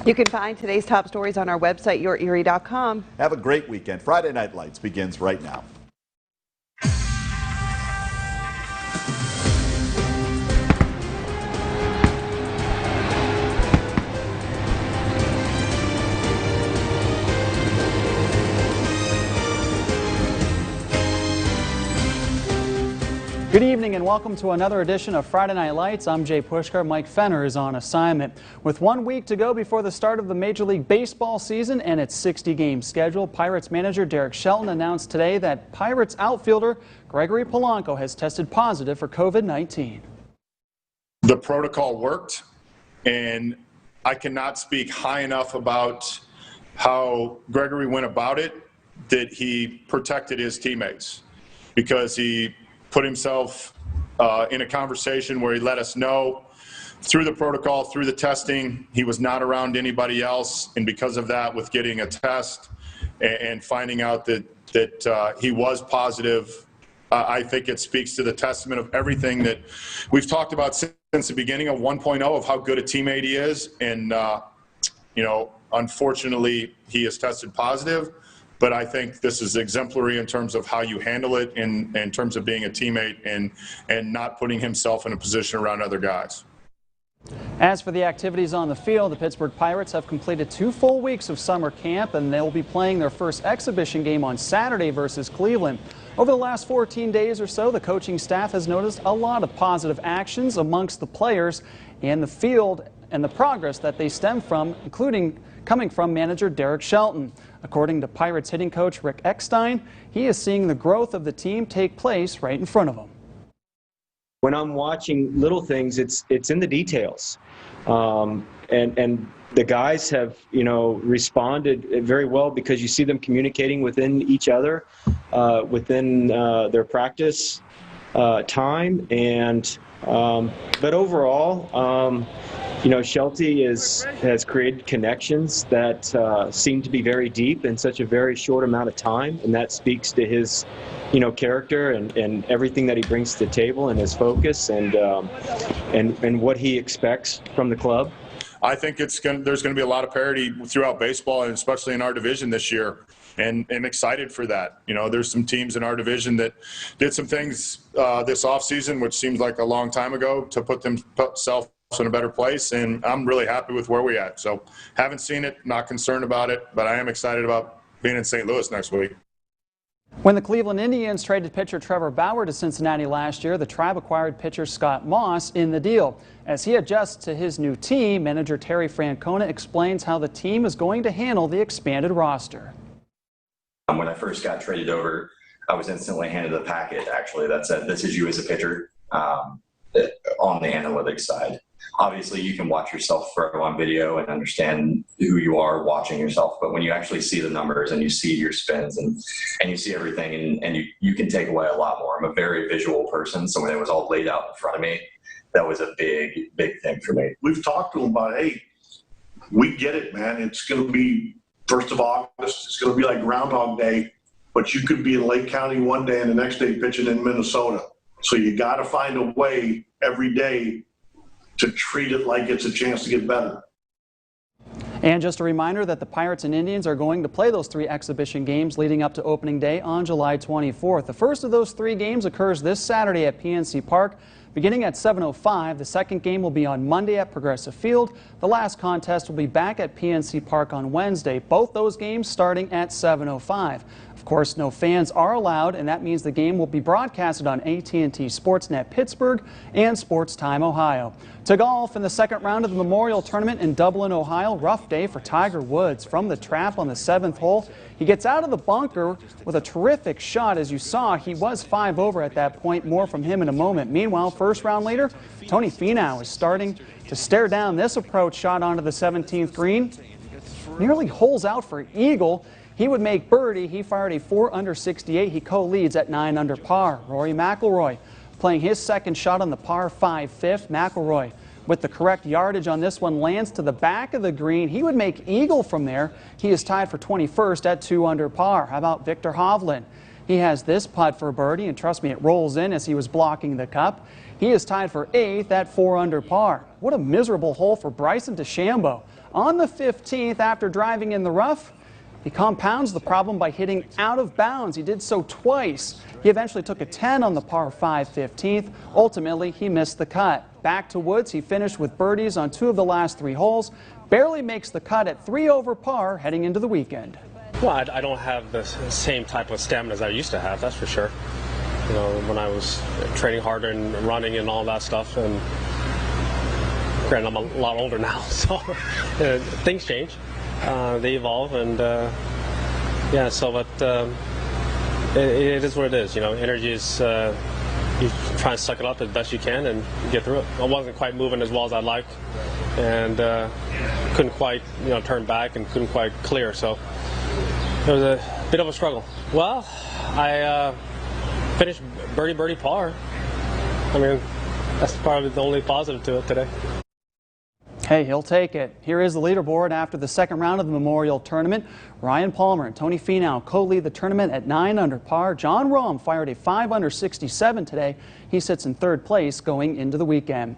You can find today's top stories on our website, yourerie.com. Have a great weekend. Friday Night Lights begins right now. Good evening and welcome to another edition of Friday Night Lights. I'm Jay Pushkar. Mike Fenner is on assignment. With 1 week to go before the start of the Major League Baseball season and its 60-game schedule, Pirates manager Derek Shelton announced today that Pirates outfielder Gregory Polanco has tested positive for COVID-19. The protocol worked, and I cannot speak high enough about how Gregory went about it, that he protected his teammates because he put himself in a conversation where he let us know through the protocol, through the testing, he was not around anybody else. And because of that, with getting a test and finding out that he was positive, I think it speaks to the testament of everything that we've talked about since the beginning of 1.0 of how good a teammate he is. And, unfortunately, he has tested positive. But I think this is exemplary in terms of how you handle it in terms of being a teammate and not putting himself in a position around other guys. As for the activities on the field, the Pittsburgh Pirates have completed 2 full weeks of summer camp, and they'll be playing their first exhibition game on Saturday versus Cleveland. Over the last 14 days or so, the coaching staff has noticed a lot of positive actions amongst the players and the field and the progress that they stem from, including coming from manager Derek Shelton. According to Pirates hitting coach Rick Eckstein, he is seeing the growth of the team take place right in front of him. When I'm watching little things, it's in the details, and the guys have responded very well because you see them communicating within each other, within their practice time, and but overall. Shelty has created connections that seem to be very deep in such a very short amount of time, and that speaks to his, character and everything that he brings to the table and his focus and what he expects from the club. I think there's going to be a lot of parity throughout baseball, and especially in our division this year. And I'm excited for that. There's some teams in our division that did some things this offseason, which seems like a long time ago, to put themselves in a better place, and I'm really happy with where we're at. So haven't seen it, not concerned about it, but I am excited about being in St. Louis next week. When the Cleveland Indians traded pitcher Trevor Bauer to Cincinnati last year, the Tribe acquired pitcher Scott Moss in the deal. As he adjusts to his new team, manager Terry Francona explains how the team is going to handle the expanded roster. When I first got traded over, I was instantly handed a packet, actually, that said, "This is you as a pitcher," on the analytics side. Obviously, you can watch yourself throw on video and understand who you are watching yourself. But when you actually see the numbers and you see your spins and you see everything, and you can take away a lot more. I'm a very visual person, so when it was all laid out in front of me, that was a big, big thing for me. We've talked to them about, hey, we get it, man. It's going to be 1st of August. It's going to be like Groundhog Day, but you could be in Lake County one day and the next day pitching in Minnesota. So you got to find a way every day to treat it like it's a chance to get better. And just a reminder that the Pirates and Indians are going to play those 3 exhibition games leading up to opening day on July 24th. The first of those 3 games occurs this Saturday at PNC Park, beginning at 7:05. The second game will be on Monday at Progressive Field. The last contest will be back at PNC Park on Wednesday. Both those games starting at 7:05. Of course, no fans are allowed, and that means the game will be broadcasted on AT&T Sportsnet Pittsburgh and Sports Time Ohio. To golf in the second round of the Memorial Tournament in Dublin, Ohio, rough day for Tiger Woods. From the trap on the 7th hole, he gets out of the bunker with a terrific shot. As you saw, he was 5 over at that point. More from him in a moment. Meanwhile, first round later, Tony Finau is starting to stare down this approach shot onto the 17th green. Nearly holes out for eagle. He would make birdie. He fired a 4 under 68. He co-leads at 9 under par. Rory McIlroy playing his second shot on the par 5 fifth. McIlroy with the correct yardage on this one lands to the back of the green. He would make eagle from there. He is tied for 21st at 2 under par. How about Victor Hovland? He has this putt for birdie, and trust me, it rolls in as he was blocking the cup. He is tied for 8th at 4 under par. What a miserable hole for Bryson DeChambeau. On the 15th, after driving in the rough, he compounds the problem by hitting out of bounds. He did so twice. He eventually took a 10 on the par 5 15th. Ultimately, he missed the cut. Back to woods, he finished with birdies on 2 of the last 3 holes. Barely makes the cut at 3 over par heading into the weekend. Well, I don't have the same type of stamina as I used to have, that's for sure. You know, when I was training harder and running and all that stuff. And granted, I'm a lot older now, so things change. They evolve, and yeah, so but it is what it is. You know, energy is you try and suck it up as best you can and get through it. I wasn't quite moving as well as I'd like, and couldn't quite turn back and couldn't quite clear. So it was a bit of a struggle. Well, I finished birdie par. I mean, that's probably the only positive to it today. Hey, he'll take it. Here is the leaderboard after the second round of the Memorial Tournament. Ryan Palmer and Tony Finau co-lead the tournament at 9 under par. John Rahm fired a 5 under 67 today. He sits in third place going into the weekend.